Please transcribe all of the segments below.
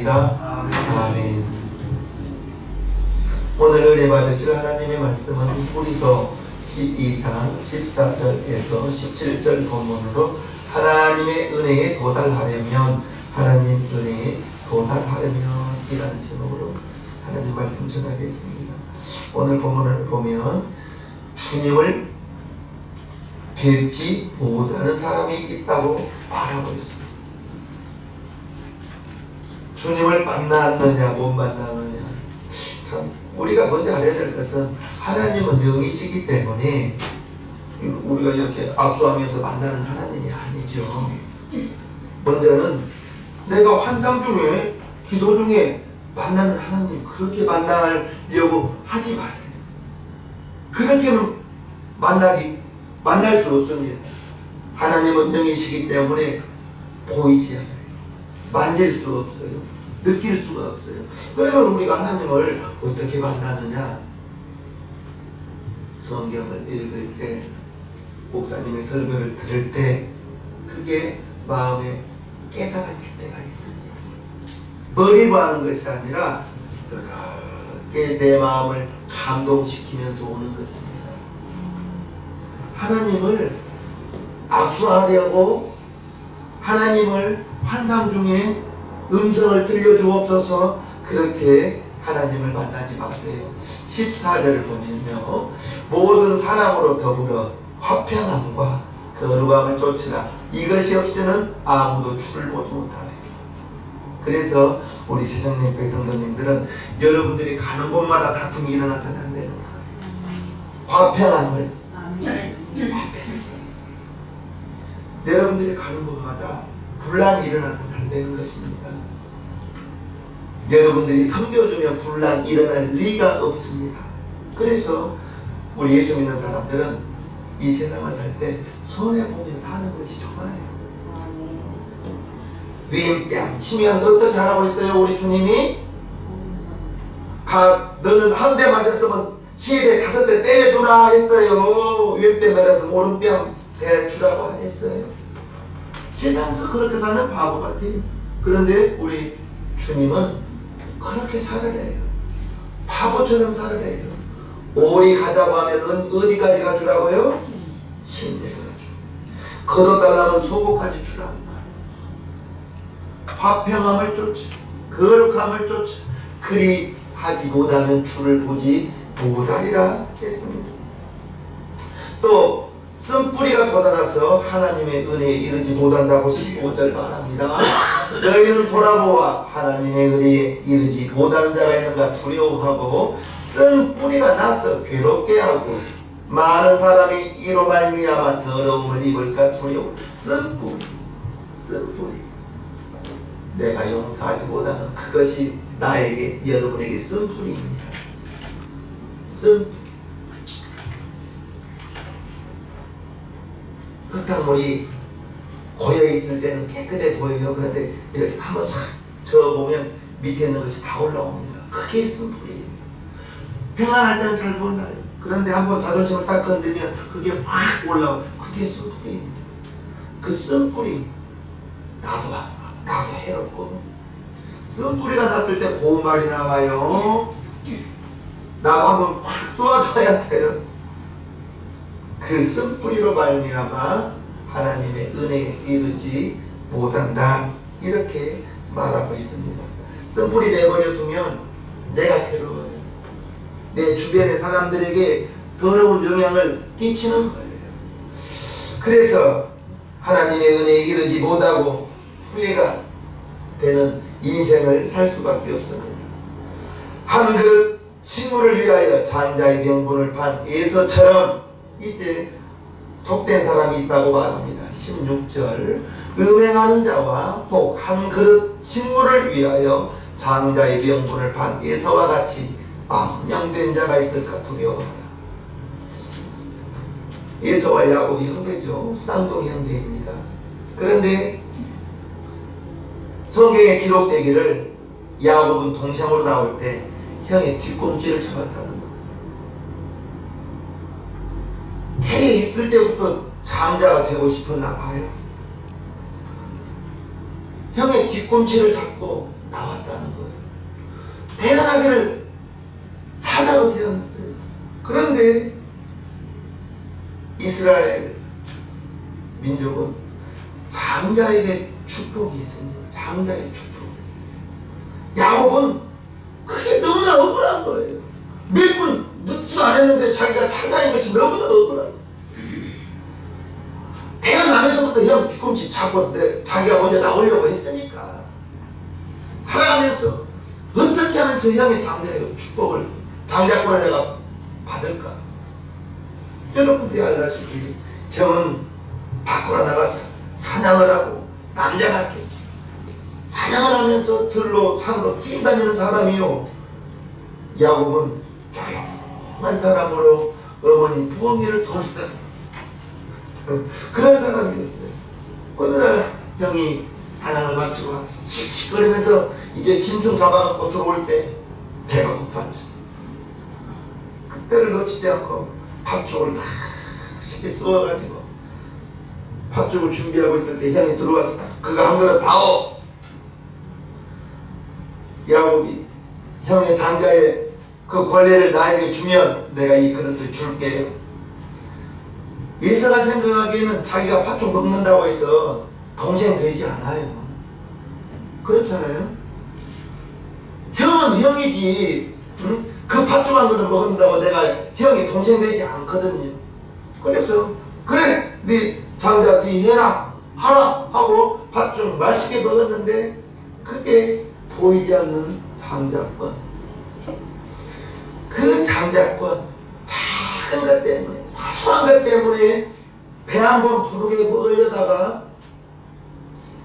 기도드립니다. 아멘. 오늘 은혜 받으실 하나님의 말씀은 히브리서 12장 14절에서 17절 본문으로 하나님의 은혜에 도달하려면, 하나님 은혜에 도달하려면 이라는 제목으로 하나님 말씀 전하겠습니다. 오늘 본문을 보면 주님을 뵙지 못하는 사람이 있다고 말하고 있습니다. 주님을 만났느냐 못 만났느냐, 참 우리가 먼저 알아야 될 것은 하나님은 영이시기 때문에 우리가 이렇게 악수하면서 만나는 하나님이 아니죠. 먼저는 내가 환상 중에 기도 중에 만나는 하나님, 그렇게 만나려고 하지 마세요. 그렇게는 만날 수 없습니다. 하나님은 영이시기 때문에 보이지 않아요. 만질 수 없어요. 느낄 수가 없어요. 그러면 우리가 하나님을 어떻게 만나느냐? 성경을 읽을 때, 목사님의 설교를 들을 때 그게 마음에 깨달아질 때가 있습니다. 머리로 하는 것이 아니라 그렇게 내 마음을 감동시키면서 오는 것입니다. 하나님을 악수하려고, 하나님을 환상 중에 음성을 들려주옵소서, 그렇게 하나님을 만나지 마세요. 14절을 보면요, 모든 사람으로 더불어 화평함과 거룩함을 쫓으라. 이것이 없이는 아무도 주를 보지 못하리라. 그래서 우리 세상님과 성도님들은 여러분들이 가는 곳마다 다툼이 일어나서는 안 되는 거예요. 화평함을, 여러분들이 가는 곳마다 분란이 일어나서는 안 되는 것입니다. 여러분들이 섬겨주면 분란 일어날 리가 없습니다. 그래서 우리 예수 믿는 사람들은 이 세상을 살 때 손해보며 사는 것이 좋아요. 윙땅 치면 너도 잘하고 있어요. 우리 주님이 너는 한 대 맞았으면 7대 5대 때려주라 했어요. 윙땅 맞았으면 오른뺨 대주라고 했어요. 세상에서 그렇게 살면 바보 같아요. 그런데 우리 주님은 그렇게 살으래요. 바보처럼 살으래요. 오리 가자고 하면 어디까지 가주라고요? 신내가 주. 거둬달라면 소고까지 주라고 말이에요. 화평함을 쫓아, 거룩함을 쫓아, 그리 하지 못하면 주를 보지 못하리라 했습니다. 또 쓴뿌리가 돋아나서 하나님의 은혜에 이르지 못한다고 15절 말합니다. 너희는 돌아보아 하나님의 은혜에 이르지 못하는 자가 있는가 두려워하고 쓴뿌리가 나서 괴롭게 하고 많은 사람이 이로 말미암아 더러움을 입을까 두려워. 쓴뿌리 내가 용서하지 못하는 그것이 나에게, 여러분에게 쓴뿌리입니다. 쓴뿌리. 흙탕물이 고여있을 때는 깨끗해 보여요. 그런데 이렇게 한번 싹 저어보면 밑에 있는 것이 다 올라옵니다. 그게 쓴뿌리예요. 평안할 때는 잘 몰라요. 그런데 한번 자존심을 딱 건드리면 그게 확 올라와요. 그게 쓴뿌리입니다. 그 쓴뿌리, 나도 해롭고, 쓴뿌리가 났을 때 고운 말이 나와요. 나도 한번 확 쏘아줘야 돼요. 그 쓴뿌리로 말미암아 하나님의 은혜에 이르지 못한다, 이렇게 말하고 있습니다. 쓴뿌리 내버려 두면 내가 괴로워요. 내 주변의 사람들에게 더러운 영향을 끼치는 거예요. 그래서 하나님의 은혜에 이르지 못하고 후회가 되는 인생을 살 수밖에 없습니다. 한 그릇 식물을 위하여 장자의 명분을 판 에서처럼 이제 속된 사람이 있다고 말합니다. 16절, 음행하는 자와 혹 한 그릇 식물을 위하여 장자의 명분을 판 에서와 같이 망령된 자가 있을까 두려워하라. 에서와 야곱이 형제죠. 쌍둥이 형제입니다. 그런데 성경에 기록되기를 야곱은 동생으로 나올 때 형의 뒤꿈치를 잡았다는 거. 태에 있을 때부터 장자가 되고 싶었나 봐요. 형의 뒤꿈치를 잡고 나왔다는 거예요. 태어나기를 찾아로 태어났어요. 그런데 이스라엘 민족은 장자에게 축복이 있습니다. 장자의 축복. 야곱은 그게 너무나 억울한 거예요. 몇 분 늦지도 않았는데 자기가 장자인 것이 너무나 억울한 거예요. 태어나면서부터 형 뒤꿈치 잡고 자기가 먼저 나오려고 했으니까 살아가면서 어떻게 하면 저 형의 장자의 축복을, 장자권을 내가 받을까? 여러분들이 알다시피 형은 밖으로 나가서 사냥을 하고 남자답게 사냥을 하면서 들로 산으로 뛰어다니는 사람이요, 야곱은 조용한 사람으로 어머니 부엉이를 돌리다 그런 사람이었어요. 어느 날 형이 사냥을 마치고 씩씩거리면서 이제 짐승 잡아갖고 들어올 때 배가 고팠죠. 그때를 놓치지 않고 팥죽을 맛있게 쏘아가지고 팥죽을 준비하고 있을 때 형이 들어와서 그거 한 그릇 다오. 야곱이 형의 장자의 그 권리를 나에게 주면 내가 이 그릇을 줄게요. 에서가 생각하기에는 자기가 팥죽 먹는다고 해서 동생 되지 않아요. 그렇잖아요. 형은 형이지, 응? 그 팥죽 한 그릇 먹는다고 내가 형이 동생 되지 않거든요. 그래서 그래 네 장자 네 해라 하라 하고 팥죽 맛있게 먹었는데 그게 보이지 않는 장자권, 그 장자권 작은 것 때문에, 사소한 것 때문에 배 한번 부르게 먹으려다가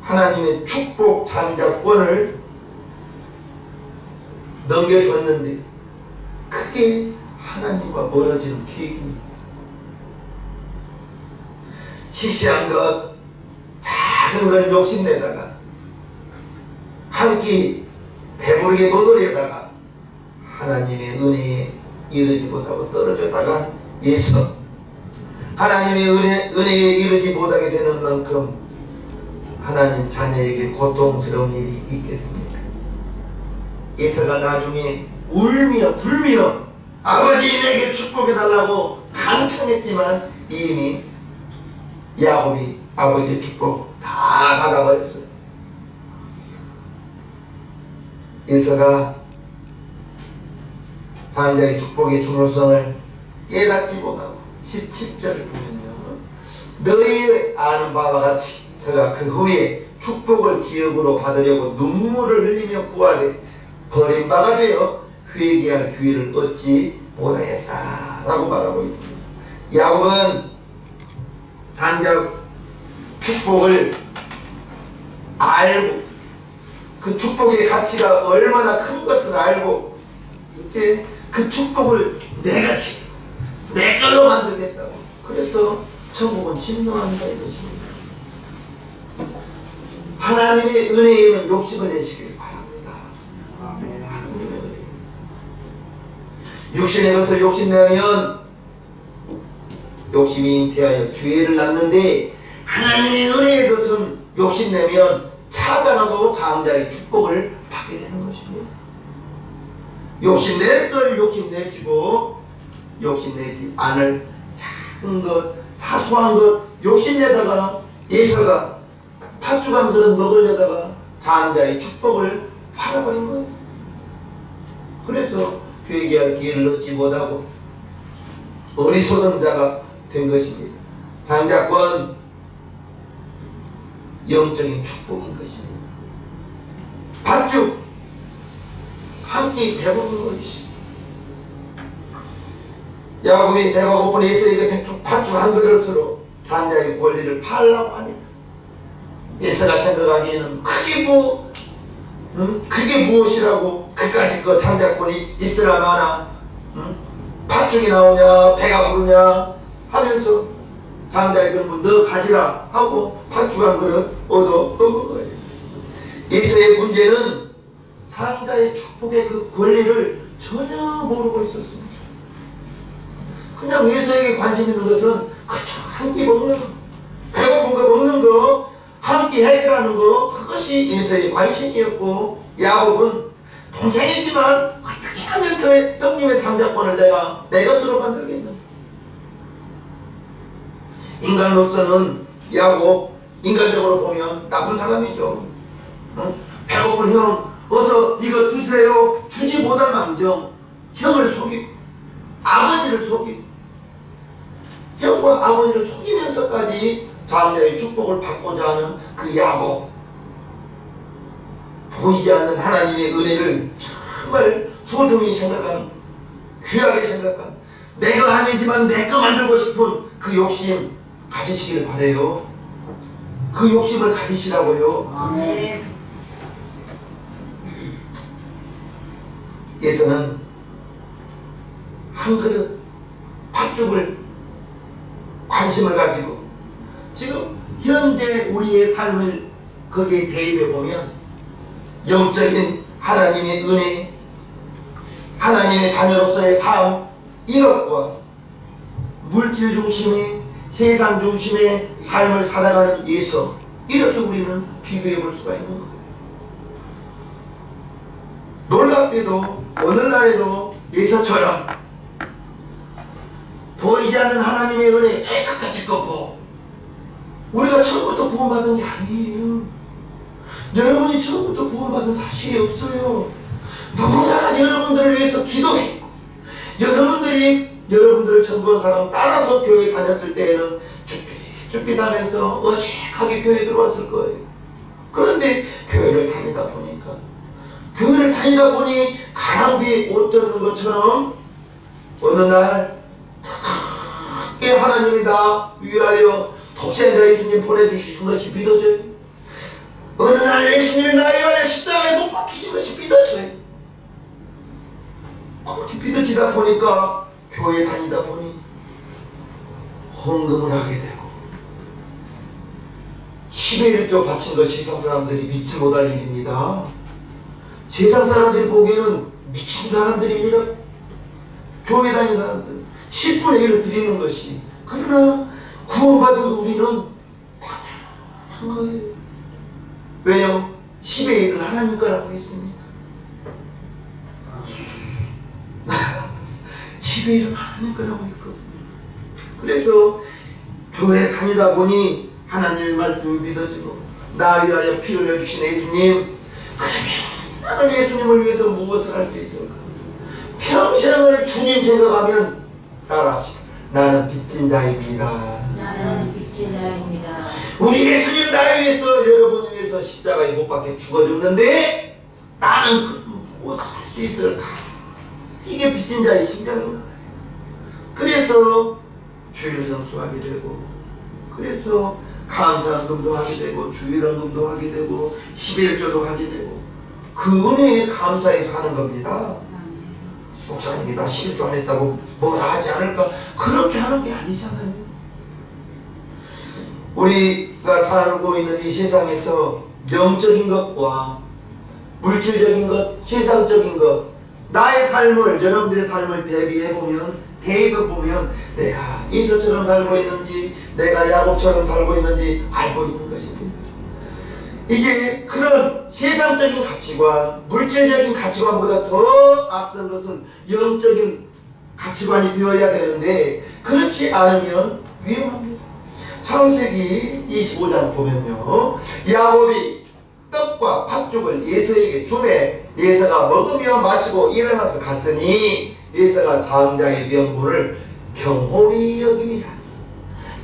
하나님의 축복 장자권을 넘겨줬는데 그게 하나님과 멀어지는 계기입니다. 시시한 것, 작은 걸 욕심내다가 한 끼 배부르게 먹으려다가 하나님의 은혜에 이르지 못하고 떨어졌다가 예서 하나님의 은혜에 이르지 못하게 되는 만큼 하나님 자녀에게 고통스러운 일이 있겠습니까? 예서가 나중에 울며 불며 아버지 내게 축복해달라고 간청했지만 이미 야곱이 아버지의 축복 다 받아버렸어요. 예서가 장자의 축복의 중요성을 깨닫지 못하고 17절을 보면요, 너희 아는 바와 같이 저가 그 후에 축복을 기업으로 받으려고 눈물을 흘리며 구하되 버림바가 되어 회개할 기회를 얻지 못하였다 라고 말하고 있습니다. 야곱은 장자 축복을 알고 그 축복의 가치가 얼마나 큰 것을 알고 이제 그 축복을 내가 내 걸로 만들겠다고, 그래서 천국은 진노한다 이것입니다. 하나님의 은혜에는 욕심을 내시길 바랍니다. 아멘. 하나님의 은혜. 육신의 것을 욕심내면 욕심이 잉태하여 죄를 낳는데 하나님의 은혜의 것은 욕심내면 찾아라도 장자의 축복을 받게 되는 것입니다. 욕심낼 걸 욕심내시고 욕심내지 않을 작은 것, 사소한 것 욕심내다가 예서가 팥죽 한 그릇 먹으려다가 장자의 축복을 팔아버린 거예요. 그래서 회개할 기회를 얻지 못하고 어리석은 자가 된 것입니다. 장자권 영적인 축복인 것입니다. 팥죽 한 끼 배부른 것이죠. 야곱이 배가 고픈 에서에게 팥죽 한 그릇으로 장자의 권리를 팔라고 하니까 에서가 생각하기에는 그게 무엇이라고 그까짓 그 장자권이 있으라 마나 팥죽이 나오냐 배가 부르냐 하면서 장자의 병분 너 가지라 하고 팥죽 한 그릇 얻어 먹은 거예요. 에서의 문제는 장자의 축복의 그 권리를 전혀 모르고 있었습니다. 그냥 에서에게 관심 있는 것은 그저 한 끼 먹는 거, 배고픈 거 먹는 거, 함께 해결하는 거, 그것이 에서의 관심이었고, 야곱은 동생이지만 어떻게 하면 저 형님의 장자권을 내가 내 것으로 만들겠는가. 인간으로서는 야곱, 인간적으로 보면 나쁜 사람이죠. 배고픈 형 어서 이거 드세요 주지 못할 망정 형을 속이고 아버지를 속이고 형과 아버지를 속이면서까지 장자의 축복을 받고자 하는 그 야곱, 보이지 않는 하나님의 은혜를 정말 소중히 생각한, 귀하게 생각한, 내가 아니지만 내 거 만들고 싶은 그 욕심 가지시길 바래요. 그 욕심을 가지시라고요. 아멘. 예서는 한 그릇 팥죽을 관심을 가지고 지금 현재 우리의 삶을 거기에 대입해 보면 영적인 하나님의 은혜, 하나님의 자녀로서의 삶, 이것과 물질 중심의 세상 중심의 삶을 살아가는 예서, 이렇게 우리는 비교해 볼 수가 있는 거예요. 놀랍게도 오늘날에도 예서처럼 보이지 않는 하나님의 은혜 깨끗하지 꺾고, 우리가 처음부터 구원받은 게 아니에요. 여러분이 처음부터 구원받은 사실이 없어요. 누군가가 여러분들을 위해서 기도했고, 여러분들을 전도한 사람 따라서 교회 다녔을 때에는 쭈삣쭈삣하면서 어색하게 교회에 들어왔을 거예요. 그런데 교회를 다니다 보니 가랑비에 옷 젖는 것처럼 어느 날 크게 하나님이 나 위하여 독생자 예수님 보내주신 것이 믿어져요. 어느 날 예수님이 나 위하여 십자가에 못 박히신 것이 믿어져요. 그렇게 믿어지다 보니까 교회 다니다 보니 헌금을 하게 되고 10의 1조 바친 것이 세상 사람들이 믿지 못할 일입니다. 세상 사람들이 보기에는 미친 사람들입니다. 교회 다니는 사람들 10분의 1을 드리는 것이, 그러나 구원받은 우리는 당연한 거예요. 왜요? 10의 1을 하나님 거라고 했습니까? 10의 1은 하나님 거라고 했거든요. 그래서 교회 다니다 보니 하나님의 말씀이 믿어지고, 나 위하여 피를 내주신 예수님, 그러면 나는 예수님을 위해서 무엇을 할 수 있을까? 평생을 주님 생각하면 따라합시다. 나는 빚진 자입니다. 나는 빚진 자입니다. 우리 예수님 나를 위해서, 여러분을 위해서 십자가에 못 박혀 죽어줬는데 나는 무엇을 할 수 있을까? 이게 빚진 자의 심정인 거예요. 그래서 주일을 성수하게 되고, 그래서 감사헌금도 하게 되고, 주일헌금도 하게 되고, 11조도 하게 되고, 그 은혜에 감사해서 하는 겁니다. 목사님이 나 11조 안 했다고 뭐라 하지 않을까? 그렇게 하는 게 아니잖아요. 우리가 살고 있는 이 세상에서 영적인 것과 물질적인 것, 세상적인 것, 나의 삶을, 여러분들의 삶을 대입해보면 내가 예서처럼 살고 있는지, 내가 야곱처럼 살고 있는지 알고 있는 것입니다. 이제 그런 세상적인 가치관, 물질적인 가치관보다 더 앞선 것은 영적인 가치관이 되어야 되는데, 그렇지 않으면 위험합니다. 창세기 25장 보면요, 야곱이 떡과 팥죽을 예서에게 주매 예서가 먹으며 마시고 일어나서 갔으니 예서가 장자의 명분을 경홀히 여김이라.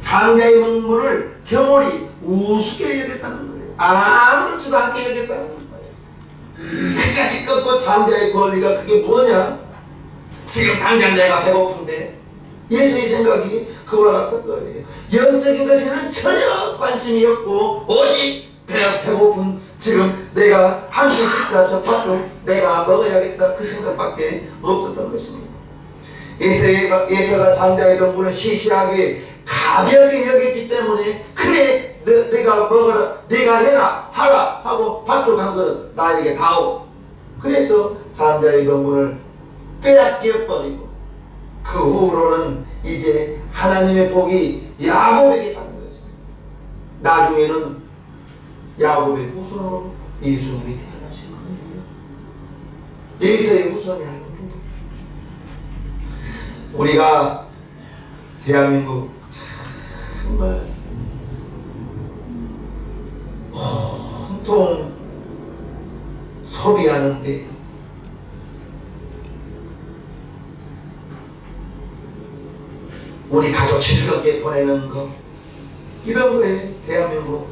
장자의 명분을 경홀히 우습게 여겼다는 거예요. 아무렇지도 않게 여겼다는 거예요. 끝까지 꺾고 장자의 권리가 그게 뭐냐? 지금 당장 내가 배고픈데, 예수의 생각이 그와 같은 거예요. 영적인 것에는 전혀 관심이 없고 오직 배고픈 지금 내가 한 끼 식사 저 팥죽 내가 먹어야겠다, 그 생각밖에 없었던 것입니다. 예서가 장자의 명분을 시시하게 가볍게 여겼기 때문에, 그래 내가 먹어라, 내가 해라 하라 하고 팥죽 한 그릇 나에게 다오. 그래서 장자의 명분을 빼앗겨 버리고, 그 후로는 이제 하나님의 복이 야곱에게 가는 것입니다. 나중에는 야곱의 후손으로 예수님이 태어나신 거예요. 예수의 후손이 아닌데 우리가 대한민국 정말 온통 소비하는데 우리 가족 즐겁게 보내는 거 이런 거에 대한민국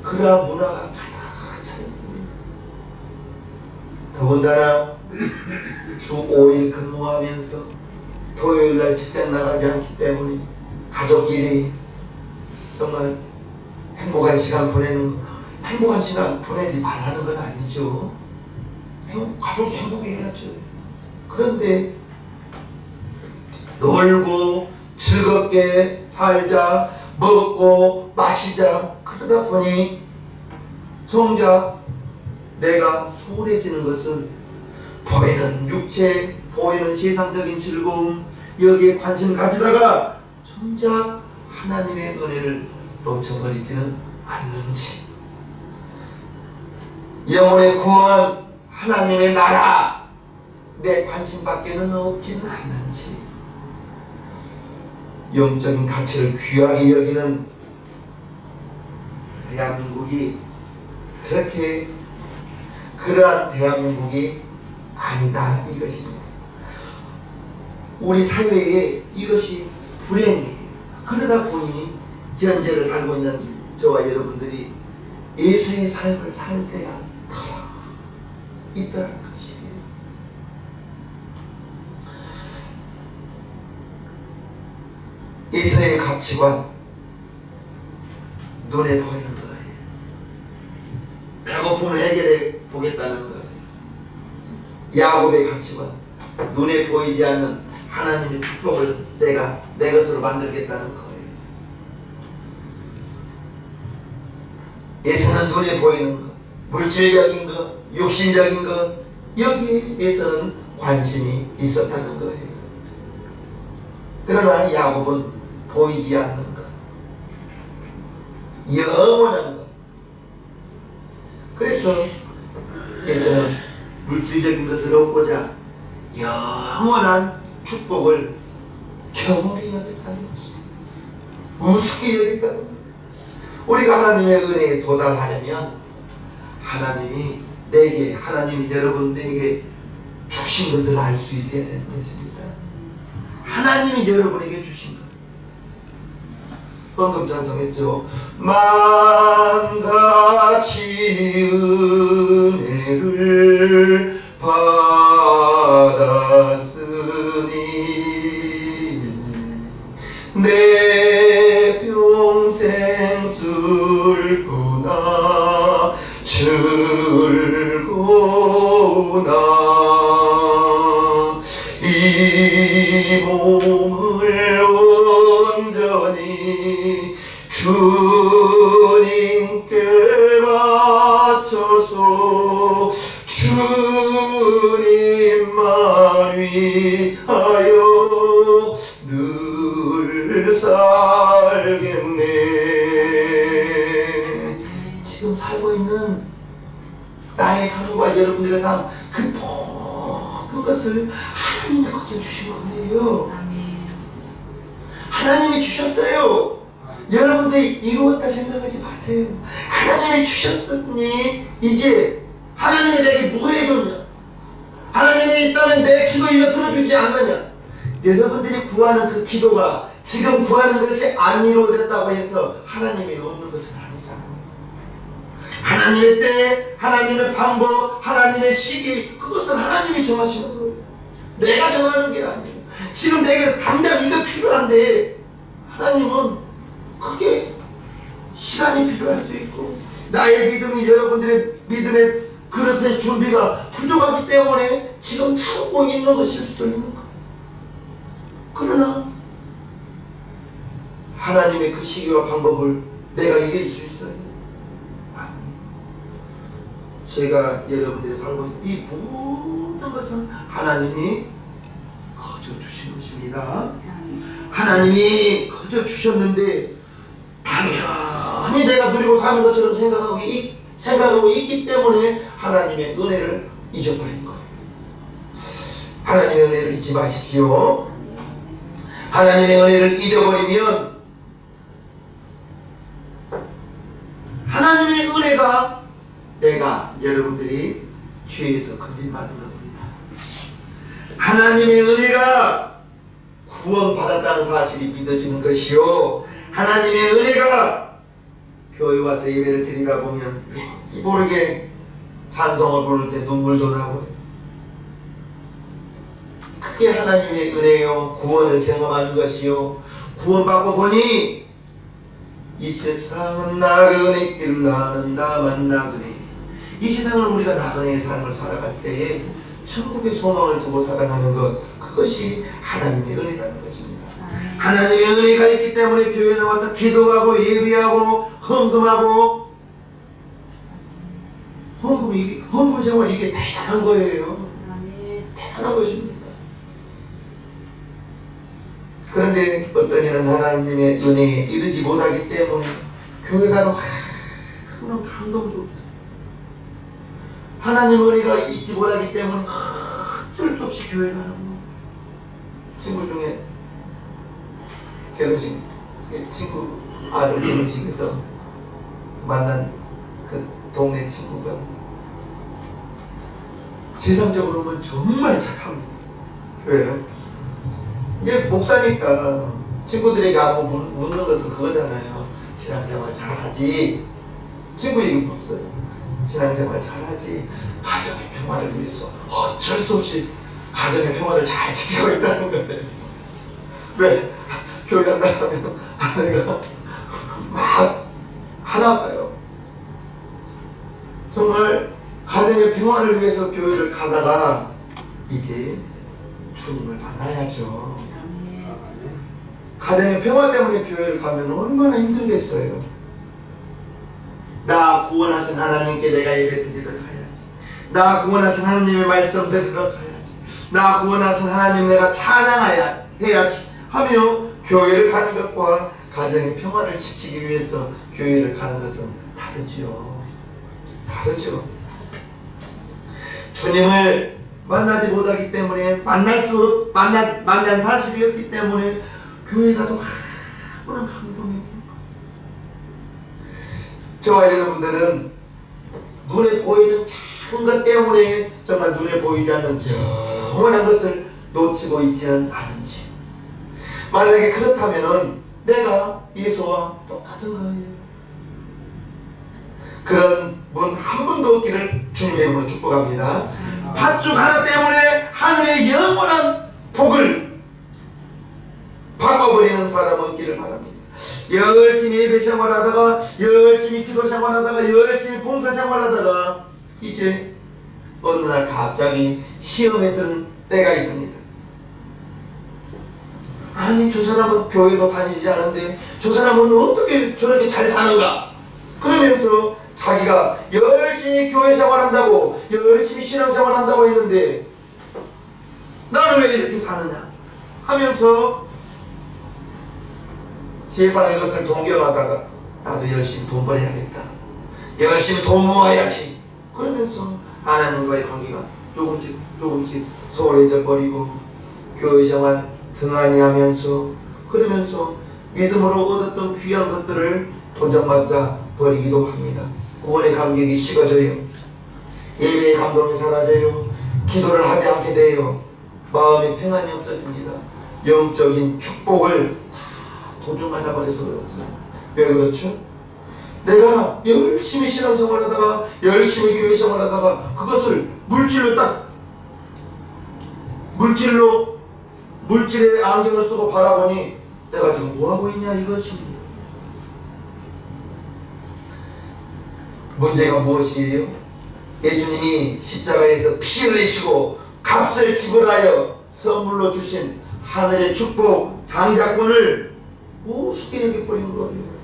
그러한 문화가 가득 차 있습니다. 더군다나 주 5일 근무하면서 토요일날 직장 나가지 않기 때문에 가족끼리 정말 행복한 시간 보내는 거, 행복한 시간 보내지 말라는 건 아니죠. 가족이 행복해야죠. 그런데 놀고 즐겁게 살자, 먹고 마시자 그러다 보니 정작 내가 소홀해지는 것은 보이는 육체, 보이는 세상적인 즐거움 여기에 관심 가지다가 정작 하나님의 은혜를 놓쳐버리지는 않는지, 영혼의 구원, 하나님의 나라 내 관심밖에는 없지는 않는지, 영적인 가치를 귀하게 여기는 대한민국이 그렇게 그러한 대한민국이 아니다 이것입니다. 우리 사회에 이것이 불행이에요. 그러다 보니 현재를 살고 있는 저와 여러분들이 예수의 삶을 살 때야 더 있다는 것이에요. 예수의 가치관 눈에 보이는 거예요. 배고픔을 해결해 보겠다는 거예요. 야곱의 가치관 눈에 보이지 않는 하나님의 축복을 내가 내 것으로 만들겠다는 거예요. 예수는 눈에 보이는 것, 물질적인 것, 육신적인 것 여기에 예수는 관심이 있었다는 거예요. 그러나 야곱은 보이지 않는 것, 영원한 것. 그래서 예수는 물질적인 것을 얻고자 영원한 축복을 경험히 여겼다는 것입니다. 우습게 여겼다는 거예요. 우리가 하나님의 은혜에 도달하려면 하나님이 내게, 하나님이 여러분 내게 주신 것을 알 수 있어야 되는 것입니다. 하나님이 여러분에게 주신 것. 방금 찬송했죠. 만가지 은혜를 받았으니 내 평생 슬프나 즐거우나 이 몸을 온전히 주님께 바쳐서 주님만 위하여 늘 살겠네. 지금 살고 있는 나의 삶과 여러분들의 삶, 그 모든 것을 하나님이 거둬주신 거예요. 하나님이 주셨어요. 여러분들이 이루었다 생각하지 마세요. 하나님이 주셨으니 이제 하나님이 내게 뭐 해줬냐? 하나님이 있다면 내 기도 이거 들어주지 않느냐? 여러분들이 구하는 그 기도가 지금 구하는 것이 안 이루어졌다고 해서 하나님이 없는 것은 아니잖아요. 하나님의 때, 하나님의 방법, 하나님의 시기, 그것은 하나님이 정하시는 거예요. 내가 정하는 게 아니에요. 지금 내가 당장 이거 필요한데 하나님은 그게 시간이 필요할 수 있고 나의 믿음이 여러분들의 믿음의 그릇의 준비가 부족하기 때문에 지금 참고 있는 것일 수도 있는 거예요. 그러나 하나님의 그 시기와 방법을 내가 이길 수 있어요? 아니. 제가 여러분들이 살고 있는 이 모든 것은 하나님이 거저 주신 것입니다. 하나님이 거저 주셨는데 당연히 영원히 내가 누리고 사는 것처럼 생각하고 있기 때문에 하나님의 은혜를 잊어버린 거예요. 하나님의 은혜를 잊지 마십시오. 하나님의 은혜를 잊어버리면 하나님의 은혜가 내가 여러분들이 죄에서 거짓말을 합니다. 하나님의 은혜가 구원받았다는 사실이 믿어지는 것이요, 하나님의 은혜가 교회 와서 예배를 드리다 보면 왠지 모르게 찬송을 부를 때 눈물도 나고요. 그게 하나님의 은혜요, 구원을 경험하는 것이요, 구원받고 보니 이 세상은 나그네길 나는 나만 나그네. 이 세상을 우리가 나그네의 삶을 살아갈 때에 천국의 소망을 두고 살아가는 것, 그것이 하나님의 은혜라는 것입니다. 하나님의 은혜가 있기 때문에 교회에 나와서 기도하고 예배하고 헌금하고, 헌금 생활, 이게 대단한 거예요. 대단한 것입니다. 그런데 어떤 이는 하나님의 은혜에 이르지 못하기 때문에 교회 가도 아무런 감동도 없어요. 하나님 은혜가 있지 못하기 때문에 어쩔 수 없이 교회 가는 거. 친구 중에 결혼식, 친구 아들 결혼식에서 만난 그 동네 친구가 세상적으로 보면 정말 착합니다. 왜요? 이제 목사니까 친구들에게 아무 묻는 것은 그거잖아요. 신앙생활 잘하지? 친구 얘기 묻어요. 신앙생활 잘하지? 가정의 평화를 위해서 어쩔 수 없이 가정의 평화를 잘 지키고 있다는 거예요. 왜? 교회 간다 하면 아내가 막 하나 봐요. 정말 가정의 평화를 위해서 교회를 가다가 이제 주님을 만나야죠. 가정의 평화 때문에 교회를 가면 얼마나 힘들겠어요. 나 구원하신 하나님께 내가 예배 드리러 가야지. 나 구원하신 하나님의 말씀 들으러 가야지. 나 구원하신 하나님 내가 찬양해야지 하며 교회를 가는 것과 가정의 평화를 지키기 위해서 교회를 가는 것은 다르죠. 주님을 만나지 못하기 때문에 만난 사실이 없기 때문에 교회 가도 아무런 감동이 없는 거예요. 저와 여러분들은 눈에 보이는 작은 것 때문에 정말 눈에 보이지 않는 영원한 것을 놓치고 있지는 않은지, 만약에 그렇다면 내가 예수와 똑같은 거예요. 그런 분 한 분도 없기를 주님의 이름으로 축복합니다. 팥죽 하나 때문에 하늘의 영원한 복을 바꿔버리는 사람 없기를 바랍니다. 열심히 예배 생활하다가, 열심히 기도 생활하다가, 열심히 봉사 생활하다가 이제 어느 날 갑자기 시험에 드는 때가 있습니다. 아니, 저 사람은 교회도 다니지 않은데 저 사람은 어떻게 저렇게 잘 사는가? 그러면서 자기가 열심히 교회 생활한다고, 열심히 신앙생활 한다고 했는데 나는 왜 이렇게 사느냐 하면서 세상의 것을 동경하다가 나도 열심히 돈 벌어야겠다, 열심히 돈 모아야지, 그러면서 하나님과의 관계가 조금씩 소홀해져 버리고 교회 생활 등한히 하면서, 그러면서 믿음으로 얻었던 귀한 것들을 도전받아 버리기도 합니다. 구원의 감격이 식어져요. 예배의 감동이 사라져요. 기도를 하지 않게 돼요. 마음의 평안이 없어집니다. 영적인 축복을 도중하다 버려서 그렇습니다. 왜 그렇죠? 내가 열심히 신앙생활하다가, 열심히 교회생활하다가 그것을 물질의 안경을 쓰고 바라보니 내가 지금 뭐하고 있냐 이것입니다. 문제가 무엇이에요? 예수님이 십자가에서 피 흘리시고 값을 지불하여 선물로 주신 하늘의 축복 장자권을 우습게 여겨버린 거예요.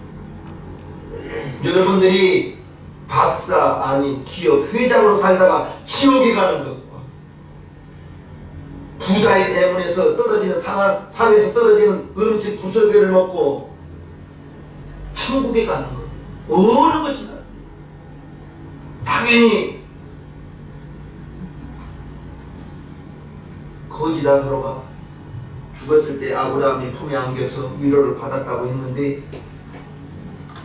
여러분들이 박사 아닌 기업 회장으로 살다가 지옥에 가는 것과 부자의 대문에서 떨어지는 사회에서 떨어지는 음식 부서개를 먹고 천국에 가는 것, 어느 것이 낫습니까? 당연히 거지 나사로가 죽었을 때 아브라함이 품에 안겨서 위로를 받았다고 했는데,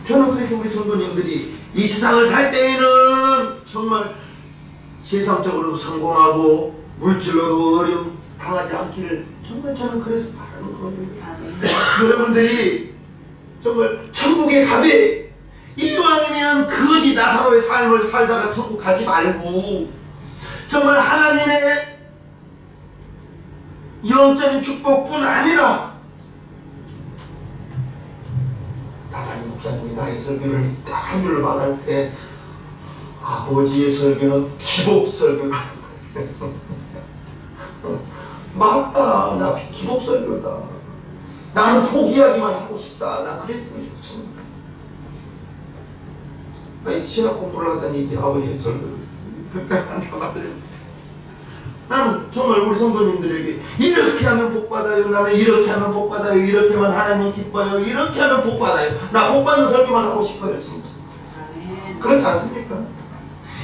저는 그래서 우리 성도님들이 이 세상을 살 때에는 정말 세상적으로 성공하고 물질로도 어려움 당하지 않기를 정말 저는 그래서 바라는 거예요. 여러분들이 정말 천국에 가되 이왕이면 거지 나사로의 삶을 살다가 천국 가지 말고 정말 하나님의 영적인 축복뿐 아니라, 나단이 목사님이 나의 설교를 딱 한 줄로 말할 때 아버지의 설교는 기복 설교라는 거예요. 맞다, 나 기복 설교다. 나는 포기하기만 하고 싶다. 나 그랬습니다. 아니, 신학 공부를 하더니 이제 아버지의 설교를 그렇게 한다고 하더니, 나는 정말 우리 성도님들에게 이렇게 하면 복받아요, 나는 이렇게 하면 복받아요, 이렇게만 하나님 기뻐요, 이렇게 하면 복받아요, 나 복받는 설교만 하고 싶어요. 진짜 그렇지 않습니까?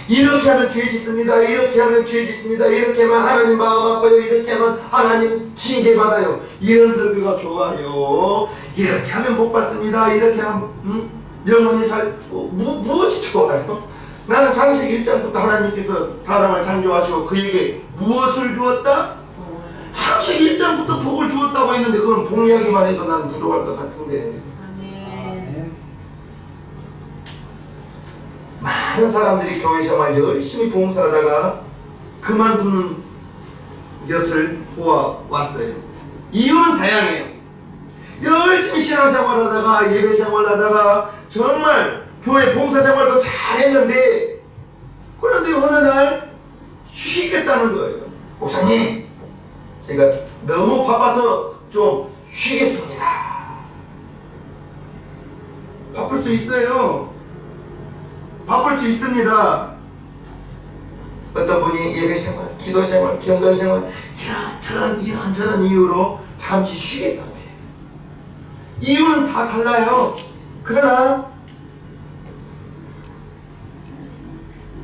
이렇게 하면 죄 짓습니다, 이렇게 하면 죄 짓습니다, 이렇게 하면 하나님 마음 아파요, 이렇게 하면 하나님 징계받아요, 이런 설교가 좋아요. 이렇게 하면 복받습니다, 이렇게 하면 영원히 무엇이 좋아요? 나는 창세기 1장부터 하나님께서 사람을 창조하시고 그에게 무엇을 주었다? 창세기 1장부터 복을 주었다고 했는데 그건 복 이야기만 해도 나는 부족할 것 같은데, 많은 사람들이 교회 생활 열심히 봉사하다가 그만두는 것을 보아왔어요. 이유는 다양해요. 열심히 신앙생활 하다가 예배 생활 하다가 정말 교회 봉사생활도 잘했는데, 그런데 어느 날 쉬겠다는 거예요. 목사님, 제가 너무 바빠서 좀 쉬겠습니다. 바쁠 수 있어요. 바쁠 수 있습니다. 어떤 분이 예배생활, 기도생활, 경건생활 이런저런 이유로 잠시 쉬겠다고 해요. 이유는 다 달라요. 그러나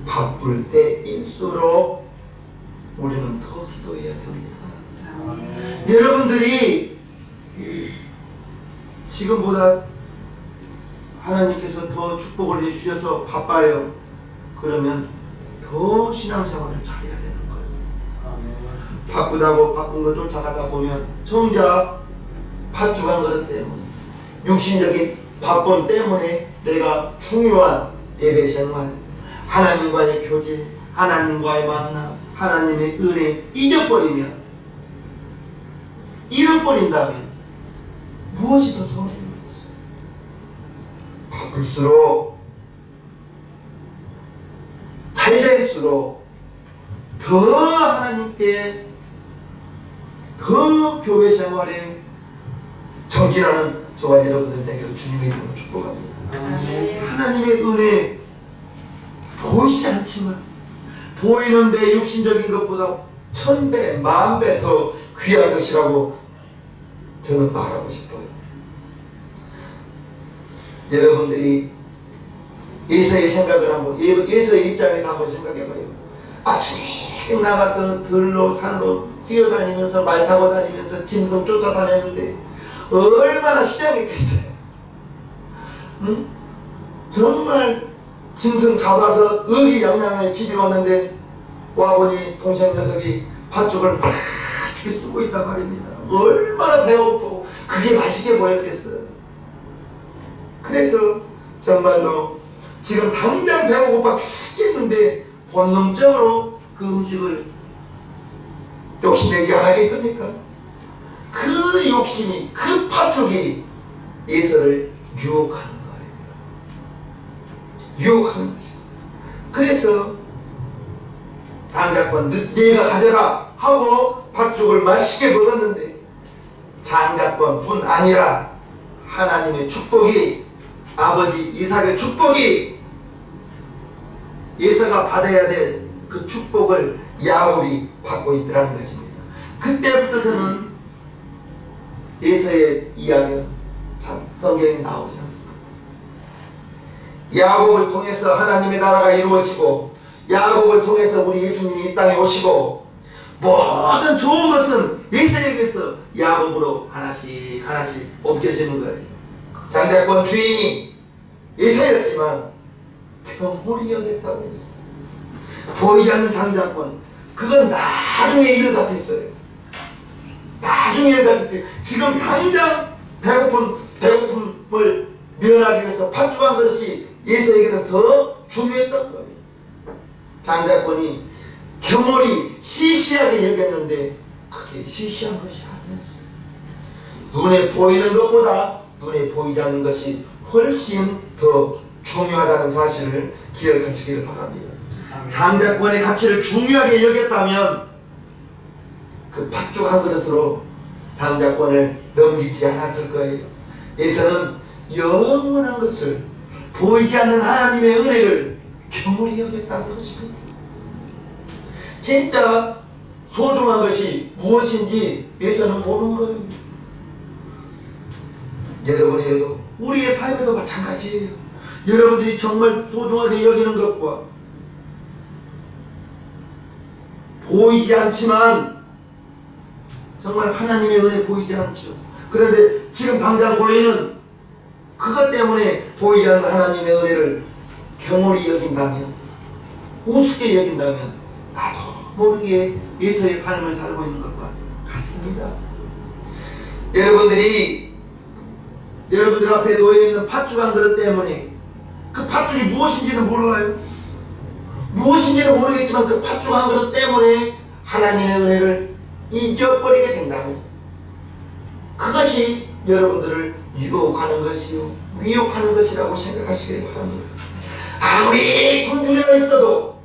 바쁠 때일수록 우리는 더 기도해야 됩니다. 여러분들이 지금보다 하나님께서 더 축복을 해주셔서 바빠요. 그러면 더 신앙생활을 잘해야 되는 거예요. 바쁘다고 바쁜 거 쫓아가다 보면 정작 바쁘한 것 때문에, 육신적인 바쁨 때문에 내가 중요한 예배생활, 하나님과의 교제, 하나님과의 만남, 하나님의 은혜 잃어버린다면 무엇이 더 손해가 있어요? 바쁠수록, 잘될수록 더 하나님께, 더 교회 생활에 정진하는 저와 여러분들 되기를 주님의 이름으로 축복합니다. 하나님의 은혜 보이지 않지만 보이는데 육신적인 것보다 1000배, 10,000배 더 귀한 것이라고 저는 말하고 싶어요. 여러분들이 예서의 생각을 한번, 예서의 입장에서 한번 생각해봐요. 아침 일찍 나가서 들로 산으로 뛰어다니면서 말 타고 다니면서 짐승 쫓아다녔는데 얼마나 시장했겠어요. 정말 짐승 잡아서 의기양양하게 집에 왔는데 와보니 동생 녀석이 팥죽을 맛있게 쓰고 있단 말입니다. 얼마나 배고프고 그게 맛있게 보였겠어요. 그래서 정말로 지금 당장 배가 고파 죽겠는데 본능적으로 그 음식을 욕심내지 않겠습니까? 그 욕심이, 그 팥죽이 예서를 유혹하는 거예요. 유혹하는 것이. 그래서 장자권 네가 가져라 하고 팥죽을 맛있게 먹었는데, 장자권뿐 아니라 하나님의 축복이, 아버지 이삭의 축복이, 예서가 받아야 될 그 축복을 야곱이 받고 있더라는 것입니다. 그때부터 저는 예서의 이야기는 참 성경에 나오지 않습니다. 야곱을 통해서 하나님의 나라가 이루어지고 야곱을 통해서 우리 예수님이 이 땅에 오시고 모든 좋은 것은 에서에게서 야곱으로 하나씩 하나씩 옮겨지는 거예요. 장자권 주인이 에서였지만 경홀히 여겼다고 했어요. 보이지 않는 장자권, 그건 나중에 일 같았어요. 나중에 일 같았어요. 지금 당장 배고픔을 면하기 위해서 팥죽한 것이 에서에게는 더 중요했던 거예요. 장자권이 경홀히 시시하게 여겼는데 그게 시시한 것이 아니었어요. 눈에 보이는 것보다 눈에 보이지 않는 것이 훨씬 더 중요하다는 사실을 기억하시기를 바랍니다. 장자권의 가치를 중요하게 여겼다면 그 팥죽 한 그릇으로 장자권을 넘기지 않았을 거예요. 에서는 영원한 것을, 보이지 않는 하나님의 은혜를 경홀히 여겼다는 것입니다. 진짜 소중한 것이 무엇인지 에서는 모르는 거예요. 여러분에게도, 우리의 삶에도 마찬가지예요. 여러분들이 정말 소중하게 여기는 것과 보이지 않지만 정말 하나님의 은혜 보이지 않죠. 그런데 지금 당장 보이는 그것 때문에 보이지 않는 하나님의 은혜를 경홀히 여긴다면, 우습게 여긴다면 나도 모르게 에서의 삶을 살고 있는 것과 같습니다. 여러분들 앞에 놓여있는 팥죽 한 그릇 때문에 그 팥죽이 무엇인지는 몰라요. 무엇인지는 모르겠지만 그 팥죽 한 그릇 때문에 하나님의 은혜를 잊어버리게 된다면 그것이 여러분들을 유혹하는 것이요, 미혹하는 것이라고 생각하시길 바랍니다. 아무리 굶주려 있어도,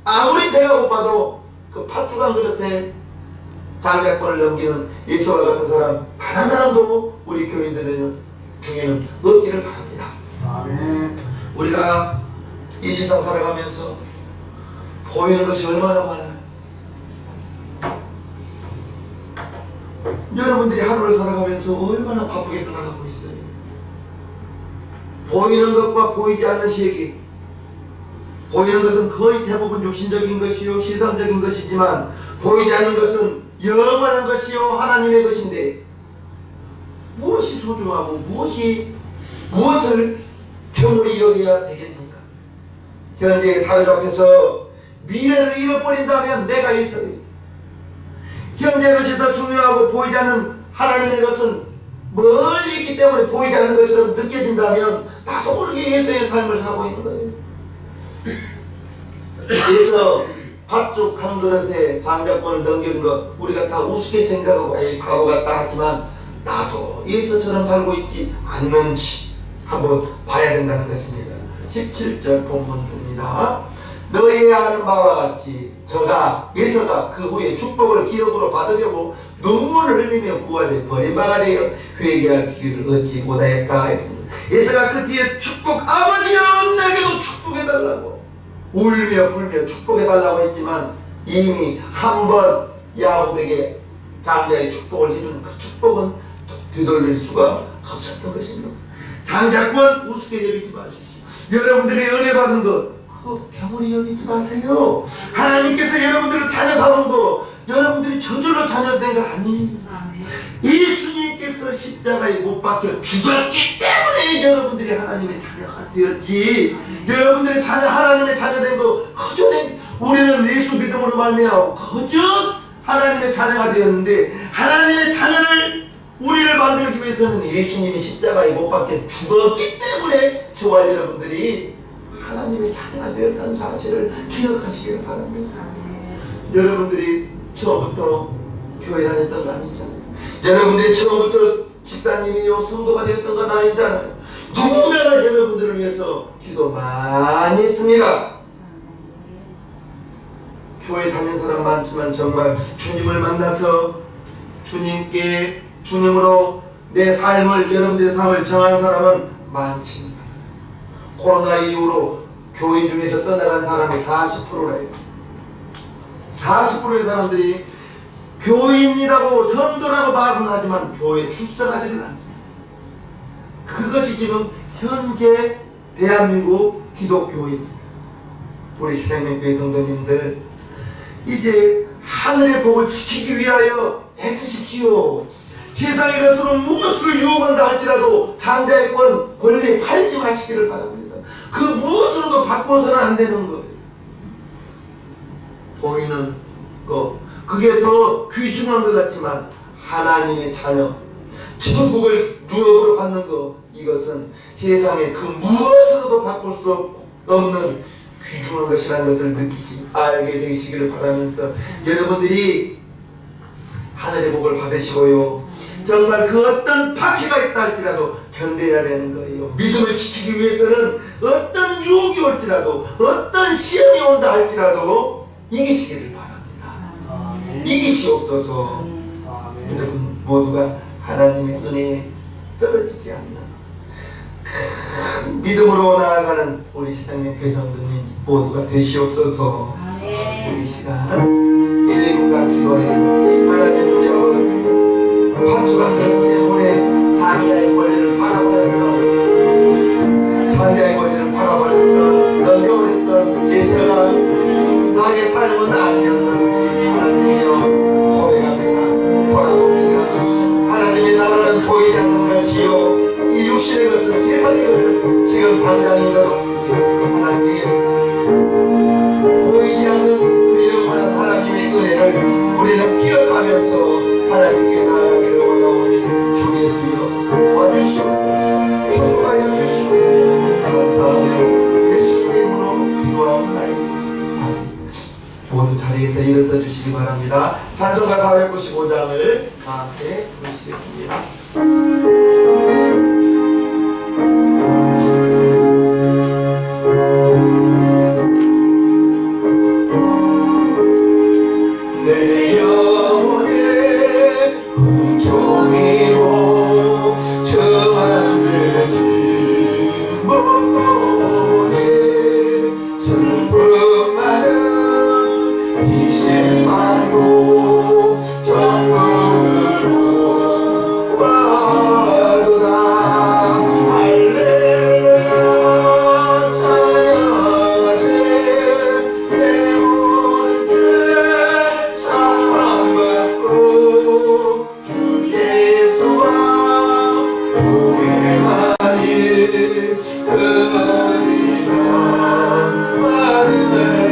아무리 배가 고파도 그 팥죽 한 그릇에 장자권을 넘기는 에서와 같은 사람 단 한 사람도 우리 교인들 중에는 없기를 바랍니다. 아멘. 우리가 이 세상 살아가면서 보이는 것이 얼마나 많아요. 여러분들이 하루를 살아가면서 얼마나 바쁘게 살아가고 있어요. 보이는 것과 보이지 않는 세계, 보이는 것은 거의 대부분 육신적인 것이요, 세상적인 것이지만 보이지 않는 것은 영원한 것이요, 하나님의 것인데 무엇이 소중하고 무엇을 경홀히 여겨야 되겠는가? 현재에 사로잡혀서 미래를 잃어버린다면 내가 있어요. 현재 것이 더 중요하고 보이지 않는 하나님의 것은 멀리 있기 때문에 보이지 않는 것처럼 느껴진다면 나도 모르게 예수의 삶을 살고 있는 거예요. 그래서 팥죽 한 그릇에 장자권을 넘긴 것 우리가 다 우습게 생각하고 에이 바보 같다 하지만 나도 예수처럼 살고 있지 않는지 한번 봐야 된다는 것입니다. 17절 본문 봅니다. 너희 아는 바와 같이 예서가 그 후에 축복을 기업으로 받으려고 눈물을 흘리며 구하되 버림바가 되어 회개할 기회를 얻지 못하였다 했습니다. 예서가 그 뒤에 아버지여 내게도 축복해달라고 울며 불며 축복해달라고 했지만 이미 한 번 야곱에게 장자의 축복을 해주는 그 축복은 되돌릴 수가 없었던 것입니다. 장자권 우습게 여기지 마십시오. 여러분들이 은혜 받은 것 그거 경홀히 여기지 마세요. 하나님께서 여러분들을 자녀 삼은 거 여러분들이 저절로 자녀 된 거 아닙니다. 예수님께서 십자가에 못 박혀 죽었기 때문에 여러분들이 하나님의 자녀가 되었지. 여러분들이 하나님의 자녀 된 거 우리는 예수 믿음으로 말미암아 거저 하나님의 자녀가 되었는데 하나님의 자녀를 우리를 만들기 위해서는 예수님이 십자가에 못 박혀 죽었기 때문에 저와 여러분들이 하나님의 자녀가 되었다는 사실을 기억하시길 바랍니다. 여러분들이 처음부터 교회 다녔던 건 아니잖아요. 여러분들이 처음부터 집사님이요 성도가 되었던 건 아니잖아요. 누군가가 여러분들을 위해서 기도 많이 했습니다. 교회 다닌 사람 많지만 정말 주님을 만나서 주님으로 내 삶을, 여러분들의 삶을 정한 사람은 많지. 코로나 이후로 교인 중에서 떠나간 사람이 40%래요. 40%의 사람들이 교인이라고 성도라고 말은 하지만 교회에 출석하지를 않습니다. 그것이 지금 현재 대한민국 기독교인 우리 시생명교회 성도님들, 이제 하늘의 복을 지키기 위하여 애쓰십시오. 세상의 것으로 무엇으로 유혹한다 할지라도 장자의 권리 팔지 마시기를 바랍니다. 그 무엇으로도 바꿔서는 안 되는 거예요. 보이는 거, 그게 더 귀중한 것 같지만 하나님의 자녀, 천국을 유업으로 받는 것, 이것은 세상에 그 무엇으로도 바꿀 수 없는 귀중한 것이라는 것을 알게 되시기를 바라면서, 여러분들이 하늘의 복을 받으시고요, 정말 그 어떤 박해가 있다 할지라도 견뎌야 되는 거예요. 믿음을 지키기 위해서는 어떤 유혹이 올지라도, 어떤 시험이 온다 할지라도 이기시기를 바랍니다. 이기시옵소서. 여러분 모두가 하나님의 은혜에 떨어지지 않는 큰 믿음으로 나아가는 우리 시생명교회 성도님 모두가 되시옵소서. 우리 시간 119가 기도해. 하나님 우리 아버지, 파주강들 때문에 장자의 권리를 바라버렸던, 장자의 권리를 바라버렸던, 넘겨버렸던 예세가 나의 삶은 아니었는지 하나님이여 고백합니다. 돌아봅니다. 하나님의 나라는 보이지 않는 것이요, 이 육신의 것은, 세상의 것은 지금 당장인 것 같습니다. 하나님, 보이지 않는 그 영원한 하나님의 은혜를 우리는 기억하면서 하나님께 나아가기를 원하오니 주 예수여 도와주시옵소서. 축복하여 주시옵소서. 감사하며 예수님의 이름으로 기도하옵나이다. 아멘. 모두 자리에서 일어서 주시기 바랍니다. 찬송가 495장을 다 함께 부르시겠습니다.